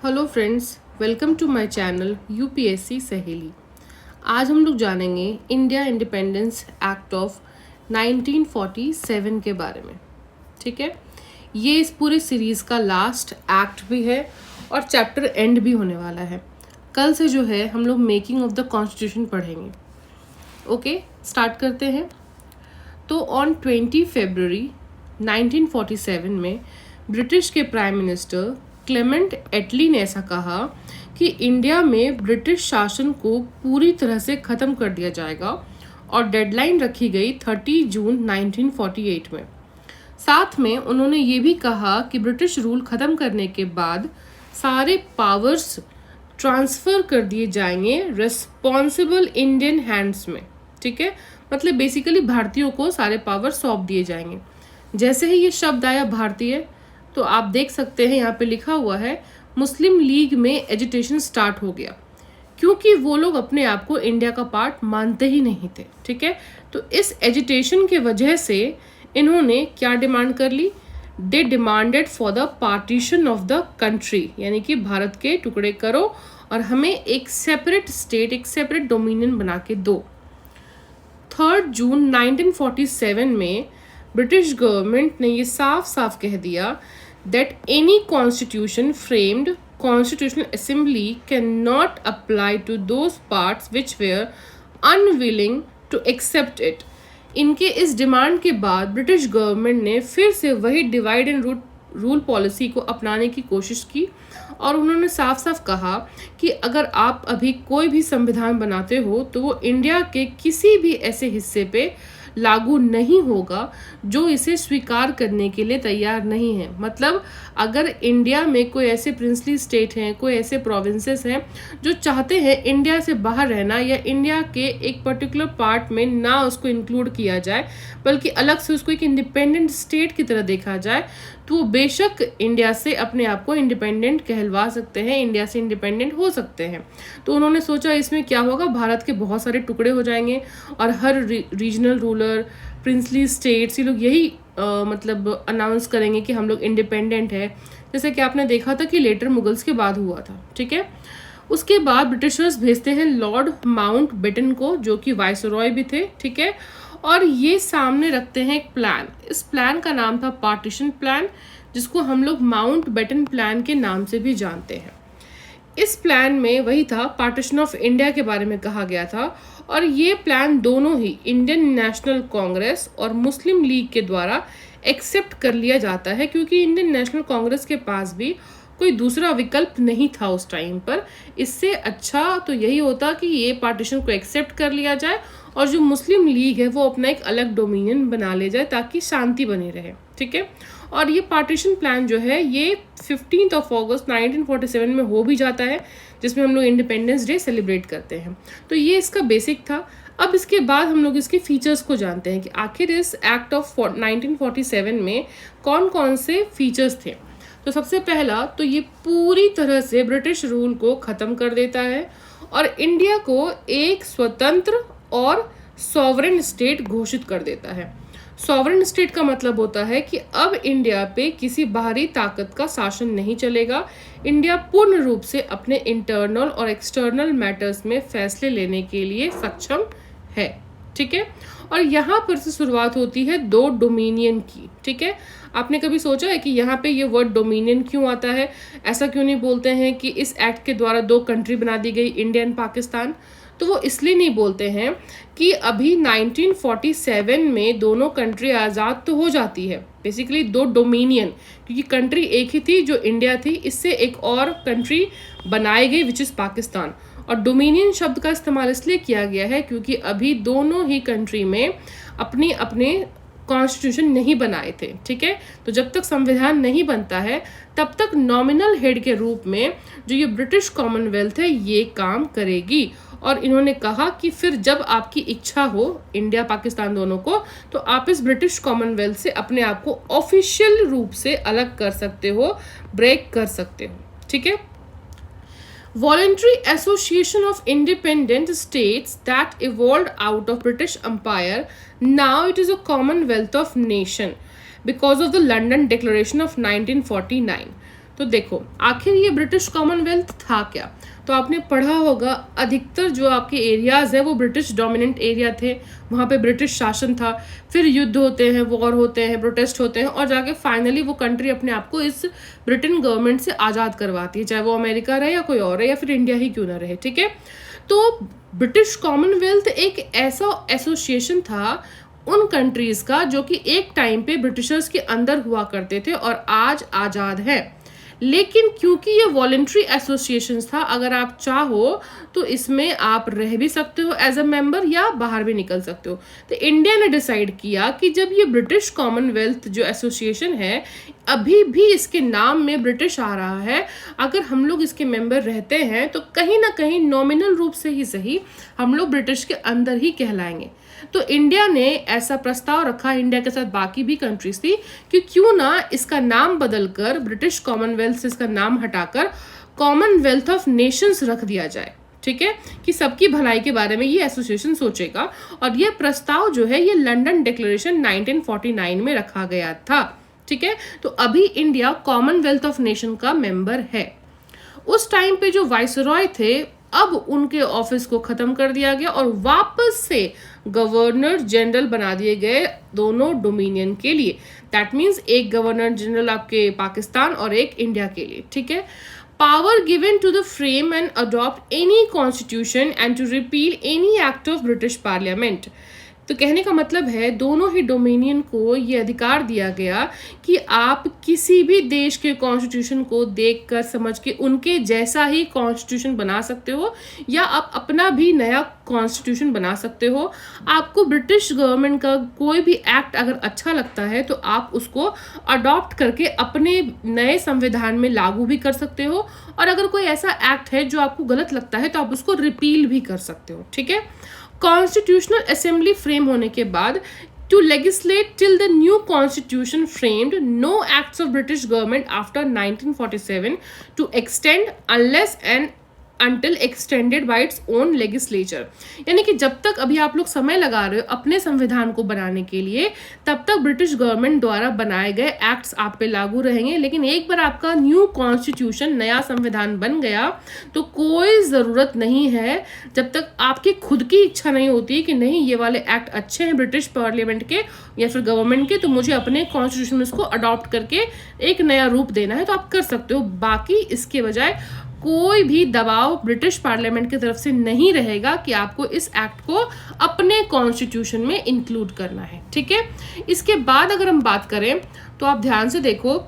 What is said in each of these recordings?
Hello friends, welcome to my channel UPSC सहेली। आज हम लोग जानेंगे इंडिया इंडिपेंडेंस एक्ट ऑफ 1947 के बारे में। ठीक है, ये इस पूरे सीरीज़ का लास्ट एक्ट भी है और चैप्टर एंड भी होने वाला है। कल से जो है हम लोग मेकिंग ऑफ द कॉन्स्टिट्यूशन पढ़ेंगे। ओके, स्टार्ट करते हैं। तो ऑन 20 फरवरी 1947 में ब्रिटिश के प्राइम मिनिस्टर क्लेमेंट एटली ने ऐसा कहा कि इंडिया में ब्रिटिश शासन को पूरी तरह से ख़त्म कर दिया जाएगा और डेडलाइन रखी गई 30 जून 1948 में। साथ में उन्होंने ये भी कहा कि ब्रिटिश रूल ख़त्म करने के बाद सारे पावर्स ट्रांसफ़र कर दिए जाएंगे रिस्पॉन्सिबल इंडियन हैंड्स में। ठीक है, मतलब बेसिकली भारतीयों को सारे पावर सौंप दिए जाएंगे। जैसे ही ये शब्द आया भारतीय, तो आप देख सकते हैं यहाँ पे लिखा हुआ है मुस्लिम लीग में एजिटेशन स्टार्ट हो गया, क्योंकि वो लोग अपने आप को इंडिया का पार्ट मानते ही नहीं थे। ठीक है, तो इस एजिटेशन के वजह से इन्होंने क्या डिमांड कर ली? They demanded for the partition of the country, यानी कि भारत के टुकड़े करो और हमें एक सेपरेट स्टेट, एक सेपरेट डोमिनियन बना के दो। 3 जून 1947 में ब्रिटिश गवर्नमेंट ने ये साफ साफ कह दिया that any constitution framed constitutional assembly can not apply to those parts which were unwilling to accept it. इनके इस डिमांड के बाद ब्रिटिश गवर्नमेंट ने फिर से वही डिवाइड एंड रूल पॉलिसी को अपनाने की कोशिश की और उन्होंने साफ साफ कहा कि अगर आप अभी कोई भी संविधान बनाते हो तो वो इंडिया के किसी भी ऐसे हिस्से पे लागू नहीं होगा जो इसे स्वीकार करने के लिए तैयार नहीं है। मतलब अगर इंडिया में कोई ऐसे प्रिंसली स्टेट हैं, कोई ऐसे प्रोविंसेस हैं जो चाहते हैं इंडिया से बाहर रहना या इंडिया के एक पर्टिकुलर पार्ट में ना उसको इंक्लूड किया जाए बल्कि अलग से उसको एक इंडिपेंडेंट स्टेट की तरह देखा जाए, तो वो बेशक इंडिया से अपने आप को इंडिपेंडेंट कहलवा सकते हैं, इंडिया से इंडिपेंडेंट हो सकते हैं। तो उन्होंने सोचा इसमें क्या होगा, भारत के बहुत सारे टुकड़े हो जाएंगे और हर रीजनल रूलर, प्रिंसली स्टेट्स, ये लोग यही मतलब अनाउंस करेंगे कि हम लोग इंडिपेंडेंट है, जैसे कि आपने देखा था कि लेटर मुगल्स के बाद हुआ था। ठीक है, उसके बाद ब्रिटिशर्स भेजते हैं लॉर्ड माउंट बेटन को, जो कि वाइसरॉय भी थे। ठीक है, और ये सामने रखते हैं एक प्लान। इस प्लान का नाम था पार्टीशन प्लान, जिसको हम लोग माउंट बेटन प्लान के नाम से भी जानते हैं। इस प्लान में वही था, पार्टीशन ऑफ इंडिया के बारे में कहा गया था और ये प्लान दोनों ही इंडियन नेशनल कांग्रेस और मुस्लिम लीग के द्वारा एक्सेप्ट कर लिया जाता है, क्योंकि इंडियन नेशनल कांग्रेस के पास भी कोई दूसरा विकल्प नहीं था उस टाइम पर। इससे अच्छा तो यही होता कि ये पार्टीशन को एक्सेप्ट कर लिया जाए और जो मुस्लिम लीग है वो अपना एक अलग डोमिनियन बना ले जाए ताकि शांति बनी रहे। ठीक है, और ये पार्टीशन प्लान जो है ये 15 अगस्त 1947 में हो भी जाता है, जिसमें हम लोग इंडिपेंडेंस डे सेलिब्रेट करते हैं। तो ये इसका बेसिक था। अब इसके बाद हम लोग इसके फीचर्स को जानते हैं कि आखिर इस एक्ट ऑफ 1947 में कौन कौन से फीचर्स थे। तो सबसे पहला तो ये पूरी तरह से ब्रिटिश रूल को ख़त्म कर देता है और इंडिया को एक स्वतंत्र और सॉवरेन स्टेट घोषित कर देता है। सॉवरेन स्टेट का मतलब होता है कि अब इंडिया पे किसी बाहरी ताकत का शासन नहीं चलेगा। इंडिया पूर्ण रूप से अपने इंटरनल और एक्सटर्नल मैटर्स में फैसले लेने के लिए सक्षम है। ठीक है, और यहाँ पर से शुरुआत होती है दो डोमिनियन की। ठीक है, आपने कभी सोचा है कि यहाँ पे ये वर्ड डोमिनियन क्यों आता है? ऐसा क्यों नहीं बोलते हैं कि इस एक्ट के द्वारा दो कंट्री बना दी गई, इंडिया एंड पाकिस्तान? तो वो इसलिए नहीं बोलते हैं कि अभी 1947 में दोनों कंट्री आज़ाद तो हो जाती है, बेसिकली दो डोमिनियन, क्योंकि कंट्री एक ही थी जो इंडिया थी, इससे एक और कंट्री बनाई गई विच इज़ पाकिस्तान। और डोमिनियन शब्द का इस्तेमाल इसलिए किया गया है क्योंकि अभी दोनों ही कंट्री में अपने अपने कॉन्स्टिट्यूशन नहीं बनाए थे। ठीक है, तो जब तक संविधान नहीं बनता है तब तक नॉमिनल हेड के रूप में जो ये ब्रिटिश कॉमनवेल्थ है ये काम करेगी। और इन्होंने कहा कि फिर जब आपकी इच्छा हो इंडिया पाकिस्तान दोनों को, तो आप इस ब्रिटिश कॉमनवेल्थ से अपने आप को ऑफिशियल रूप से अलग कर सकते हो, ब्रेक कर सकते हो। ठीक है, Voluntary Association of Independent States that evolved out of British Empire, now it is a Commonwealth of Nation because of the London Declaration of 1949. तो देखो आखिर ये ब्रिटिश कॉमनवेल्थ था क्या। तो आपने पढ़ा होगा अधिकतर जो आपके एरियाज़ है वो ब्रिटिश डोमिनेंट एरिया थे, वहाँ पे ब्रिटिश शासन था, फिर युद्ध होते हैं, वॉर होते हैं, प्रोटेस्ट होते हैं, और जाके फाइनली वो कंट्री अपने आप को इस ब्रिटेन गवर्नमेंट से आज़ाद करवाती है, चाहे वो अमेरिका रहे या कोई और रहे या फिर इंडिया ही क्यों ना रहे। ठीक है, तो ब्रिटिश कॉमनवेल्थ एक ऐसा एसोसिएशन था उन कंट्रीज़ का जो कि एक टाइम पे ब्रिटिशर्स के अंदर हुआ करते थे और आज आज़ाद है। लेकिन क्योंकि ये वॉलेंट्री एसोसिएशन था, अगर आप चाहो तो इसमें आप रह भी सकते हो एज अ मेंबर या बाहर भी निकल सकते हो। तो इंडिया ने डिसाइड किया कि जब ये ब्रिटिश कॉमनवेल्थ जो एसोसिएशन है अभी भी इसके नाम में ब्रिटिश आ रहा है, अगर हम लोग इसके मेंबर रहते हैं तो कहीं ना कहीं नॉमिनल रूप से ही सही हम लोग ब्रिटिश के अंदर ही कहलाएंगे। तो इंडिया ने ऐसा प्रस्ताव रखा, इंडिया के साथ बाकी भी कंट्रीज थी, कि क्यों ना इसका नाम बदलकर ब्रिटिश कॉमनवेल्थ से इसका नाम हटाकर कॉमनवेल्थ ऑफ नेशंस रख दिया जाए। ठीक है, कि सबकी भलाई के बारे में ये एसोसिएशन सोचेगा। और ये प्रस्ताव जो है ये लंदन डिक्लेरेशन 1949 में रखा गया था। ठीक है, तो अभी इंडिया कॉमनवेल्थ ऑफ नेशन का मेंबर है। उस टाइम पे जो वाइसरॉय थे अब उनके ऑफिस को खत्म कर दिया गया और वापस से गवर्नर जनरल बना दिए गए दोनों डोमिनियन के लिए। दैट मीन्स एक गवर्नर जनरल आपके पाकिस्तान और एक इंडिया के लिए। ठीक है, power given to the frame and adopt any constitution and to repeal any act of British parliament. तो कहने का मतलब है दोनों ही डोमिनियन को ये अधिकार दिया गया कि आप किसी भी देश के कॉन्स्टिट्यूशन को देखकर समझ के उनके जैसा ही कॉन्स्टिट्यूशन बना सकते हो या आप अपना भी नया कॉन्स्टिट्यूशन बना सकते हो। आपको ब्रिटिश गवर्नमेंट का कोई भी एक्ट अगर अच्छा लगता है तो आप उसको अडॉप्ट करके अपने नए संविधान में लागू भी कर सकते हो, और अगर कोई ऐसा एक्ट है जो आपको गलत लगता है तो आप उसको रिपील भी कर सकते हो। ठीक है, कॉन्स्टिट्यूशनल असेंबली फ्रेम होने के बाद to legislate till the new constitution framed, no acts of British government after 1947 to extend unless and until extended by its own legislature। यानी कि जब तक अभी आप लोग समय लगा रहे हो अपने संविधान को बनाने के लिए, तब तक ब्रिटिश गवर्नमेंट द्वारा बनाए गए एक्ट्स आप पे लागू रहेंगे। लेकिन एक बार आपका न्यू कॉन्स्टिट्यूशन नया संविधान बन गया तो कोई ज़रूरत नहीं है, जब तक आपकी खुद की इच्छा नहीं होती कि नहीं ये वाले एक्ट अच्छे हैं ब्रिटिश पार्लियामेंट के या फिर गवर्नमेंट के, तो मुझे अपने कॉन्स्टिट्यूशन में इसको अडॉप्ट करके एक नया रूप देना है, तो आप कर सकते हो। बाकी इसके बजाय कोई भी दबाव ब्रिटिश पार्लियामेंट की तरफ से नहीं रहेगा कि आपको इस एक्ट को अपने कॉन्स्टिट्यूशन में इंक्लूड करना है। ठीक है, इसके बाद अगर हम बात करें तो आप ध्यान से देखो,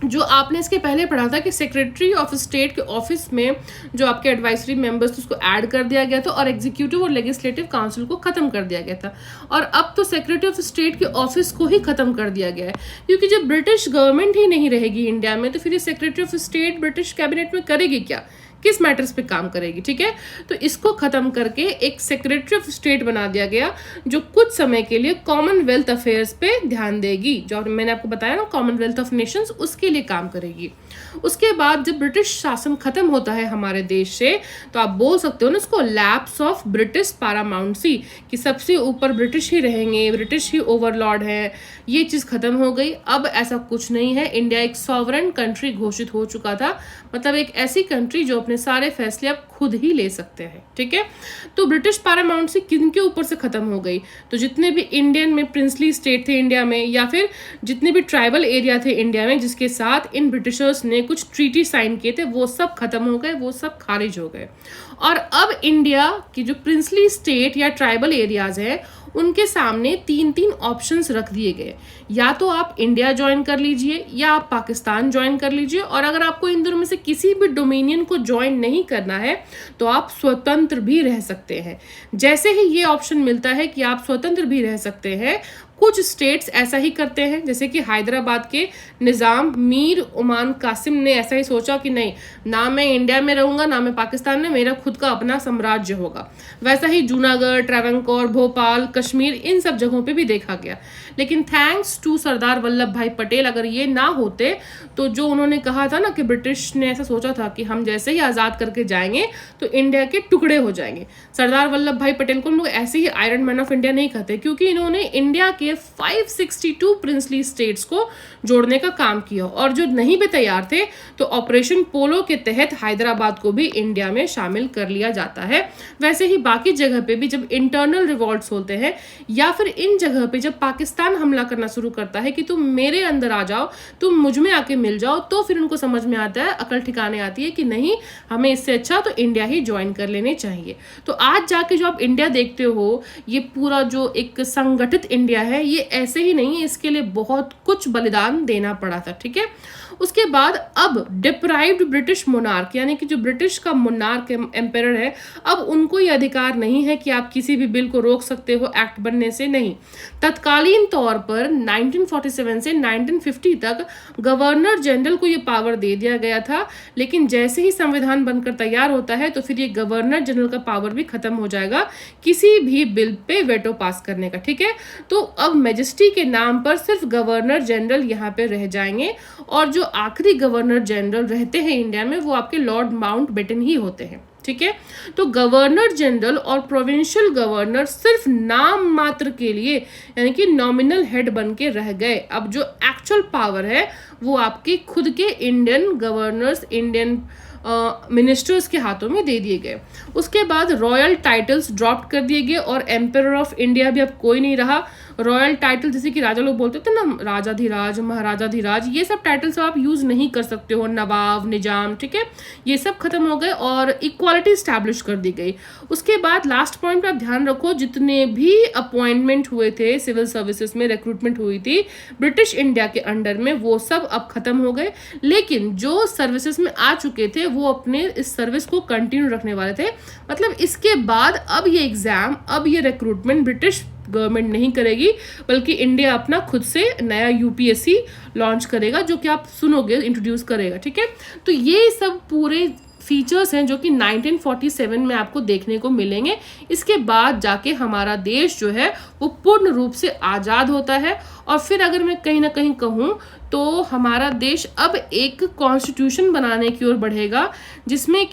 जो आपने इसके पहले पढ़ा था कि सेक्रेटरी ऑफ स्टेट के ऑफिस में जो आपके एडवाइजरी मेंबर्स थे उसको ऐड कर दिया गया था और एग्जीक्यूटिव और लेजिस्लेटिव काउंसिल को खत्म कर दिया गया था। और अब तो सेक्रेटरी ऑफ स्टेट के ऑफिस को ही खत्म कर दिया गया है, क्योंकि जब ब्रिटिश गवर्नमेंट ही नहीं रहेगी इंडिया में तो फिर ये secretary of state British cabinet में करेगी क्या, किस मैटर्स पे काम करेगी। ठीक है, तो इसको खत्म करके एक सेक्रेटरी ऑफ स्टेट बना दिया गया जो कुछ समय के लिए कॉमनवेल्थ अफेयर्स पे ध्यान देगी, जो मैंने आपको बताया ना कॉमनवेल्थ ऑफ नेशंस, उसके लिए काम करेगी। उसके बाद जब ब्रिटिश शासन खत्म होता है हमारे देश से तो आप बोल सकते हो ना उसको लैप्स ऑफ ब्रिटिश पैरामाउंसी, कि सबसे ऊपर ब्रिटिश ही रहेंगे, ब्रिटिश ही ओवरलॉर्ड है, ये चीज़ खत्म हो गई। अब ऐसा कुछ नहीं है, इंडिया एक सॉवरेन कंट्री घोषित हो चुका था, मतलब एक ऐसी कंट्री जो अपने सारे फैसले आप खुद ही ले सकते हैं। ठीक है, तो ब्रिटिश पैरामाउंसी किनके ऊपर से खत्म हो गई, तो जितने भी इंडियन में प्रिंसली स्टेट थे इंडिया में या फिर जितने भी ट्राइबल एरिया थे इंडिया में जिसके साथ इन ब्रिटिशर्स ने कुछ ट्रीटी साइन किए थे, वो सब खत्म हो गए, वो सब खारिज हो गए। और अब इंडिया की जो प्रिंसली स्टेट या ट्राइबल एरियाज है उनके सामने 3 ऑप्शंस रख दिए गए, या तो आप इंडिया ज्वाइन कर लीजिए या आप पाकिस्तान ज्वाइन कर लीजिए, और अगर आपको इन दोनों में से किसी भी डोमिनियन को ज्वाइन नहीं करना है तो आप स्वतंत्र भी रह सकते हैं। जैसे ही ये ऑप्शन मिलता है कि आप स्वतंत्र भी रह सकते हैं, कुछ स्टेट्स ऐसा ही करते हैं, जैसे कि हैदराबाद के निज़ाम मीर उमान कासिम ने ऐसा ही सोचा कि नहीं, ना मैं इंडिया में रहूँगा ना मैं पाकिस्तान में, मेरा खुद का अपना साम्राज्य होगा। वैसा ही जूनागढ़, ट्रावंकोर, भोपाल, कश्मीर, इन सब जगहों पे भी देखा गया। लेकिन थैंक्स टू सरदार वल्लभ भाई पटेल, अगर ये ना होते तो जो उन्होंने कहा था ना कि ब्रिटिश ने ऐसा सोचा था कि हम जैसे ही आज़ाद करके जाएंगे तो इंडिया के टुकड़े हो जाएंगे, सरदार वल्लभ भाई पटेल को लोग ऐसे ही आयरन मैन ऑफ इंडिया नहीं कहते, क्योंकि इन्होंने इंडिया के 562 प्रिंसली स्टेट्स को जोड़ने का काम किया, और जो नहीं भी तैयार थे तो ऑपरेशन पोलो के तहत हैदराबाद को भी इंडिया में शामिल कर लिया जाता है। वैसे ही बाकी जगह पे भी जब इंटरनल रिवॉल्ट्स होते हैं या फिर इन जगह पे जब पाकिस्तान हमला करना शुरू करता है कि तुम मेरे अंदर आ जाओ, तुम मुझ में आके मिल जाओ, तो फिर उनको समझ में आता है, अकल ठिकाने आती है कि नहीं, हमें इससे अच्छा तो इंडिया ही ज्वाइन कर लेने चाहिए। तो आज जाके जो आप इंडिया देखते हो, ये पूरा जो एक संगठित इंडिया है, ये ऐसे ही नहीं है, इसके लिए बहुत कुछ बलिदान देना पड़ा था। ठीक है, उसके बाद अब डिप्राइव्ड ब्रिटिश मोनार्क, यानी कि जो ब्रिटिश का मोनार्क एम्पेरर है, अब उनको ये अधिकार नहीं है कि आप किसी भी बिल को रोक सकते हो एक्ट बनने से, नहीं। तत्कालीन तौर पर 1947 से 1950 तक गवर्नर जनरल को ये पावर दे दिया गया था, लेकिन जैसे ही संविधान बनकर तैयार होता है तो फिर ये गवर्नर जनरल का पावर भी खत्म हो जाएगा किसी भी बिल पे वेटो पास करने का। ठीक है, तो अब मैजेस्टी के नाम पर सिर्फ गवर्नर जनरल यहाँ पे रह जाएंगे, और जो आखिरी गवर्नर जनरल रहते हैं इंडिया में वो आपके लॉर्ड माउंटबेटन ही होते हैं। ठीक है, तो गवर्नर जनरल और प्रोविंशियल गवर्नर सिर्फ नाम मात्र के लिए, यानी कि नॉमिनल हेड बन के रह गए। अब जो एक्चुअल पावर है वो आपके खुद के इंडियन गवर्नर्स, इंडियन मिनिस्टर्स के हाथों में दे दिए गए। उसके बाद रॉयल टाइटल्स ड्रॉप कर दिए गए और एम्परर ऑफ इंडिया भी अब कोई नहीं रहा। रॉयल टाइटल जैसे कि राजा लोग बोलते थे ना, राजाधिराज, महाराजाधिराज, ये सब टाइटल्स आप यूज नहीं कर सकते हो, नवाब, निजाम, ठीक है, ये सब खत्म हो गए और इक्वालिटी स्टैब्लिश कर दी गई। उसके बाद लास्ट पॉइंट पे आप ध्यान रखो, जितने भी अपॉइंटमेंट हुए थे सिविल सर्विसेज में, रिक्रूटमेंट हुई थी ब्रिटिश इंडिया के अंडर में, वो सब अब खत्म हो गए। लेकिन जो सर्विसेज में आ चुके थे वो अपने इस सर्विस को कंटिन्यू रखने वाले थे। मतलब इसके बाद अब ये एग्जाम, अब ये रिक्रूटमेंट ब्रिटिश गवर्नमेंट नहीं करेगी, बल्कि इंडिया अपना खुद से नया यूपीएससी लॉन्च करेगा, जो कि आप सुनोगे, इंट्रोड्यूस करेगा। ठीक है, तो ये सब पूरे फीचर्स हैं जो कि 1947 में आपको देखने को मिलेंगे। इसके बाद जाके हमारा देश जो है वो पूर्ण रूप से आज़ाद होता है। और फिर अगर मैं कहीं ना कहीं कहूँ तो हमारा देश अब एक कॉन्स्टिट्यूशन बनाने की ओर बढ़ेगा, जिसमें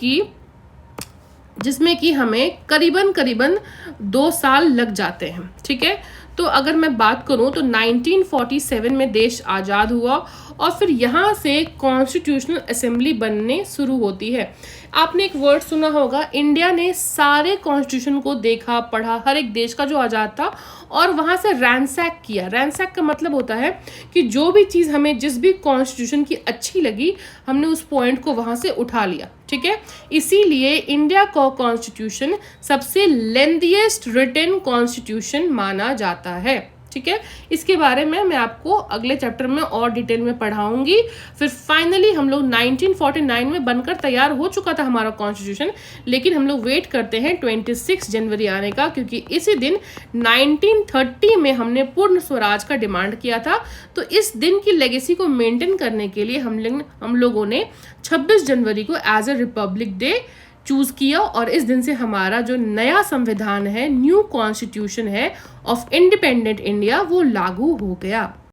कि हमें करीबन 2 साल लग जाते हैं। ठीक है, तो अगर मैं बात करूं तो 1947 में देश आज़ाद हुआ और फिर यहाँ से कॉन्स्टिट्यूशनल असेंबली बनने शुरू होती है। आपने एक वर्ड सुना होगा, इंडिया ने सारे कॉन्स्टिट्यूशन को देखा, पढ़ा, हर एक देश का जो आज़ाद था, और वहाँ से रैंसैक किया। रैंसैक का मतलब होता है कि जो भी चीज़ हमें जिस भी कॉन्स्टिट्यूशन की अच्छी लगी, हमने उस पॉइंट को वहाँ से उठा लिया। ठीक है, इसीलिए इंडिया का कॉन्स्टिट्यूशन सबसे लेंथीएस्ट रिटन कॉन्स्टिट्यूशन माना जाता है। ठीक है, इसके बारे में मैं आपको अगले चैप्टर में और डिटेल में पढ़ाऊंगी। फिर फाइनली हम लोग 1949 में बनकर तैयार हो चुका था हमारा कॉन्स्टिट्यूशन, लेकिन हम लोग वेट करते हैं 26 जनवरी आने का, क्योंकि इसी दिन 1930 में हमने पूर्ण स्वराज का डिमांड किया था। तो इस दिन की लेगेसी को मेंटेन करने के लिए हम लोगों ने 26 जनवरी को as a republic day choose किया, और इस दिन से हमारा जो नया संविधान है, न्यू कॉन्स्टिट्यूशन है ऑफ इंडिपेंडेंट इंडिया, वो लागू हो गया।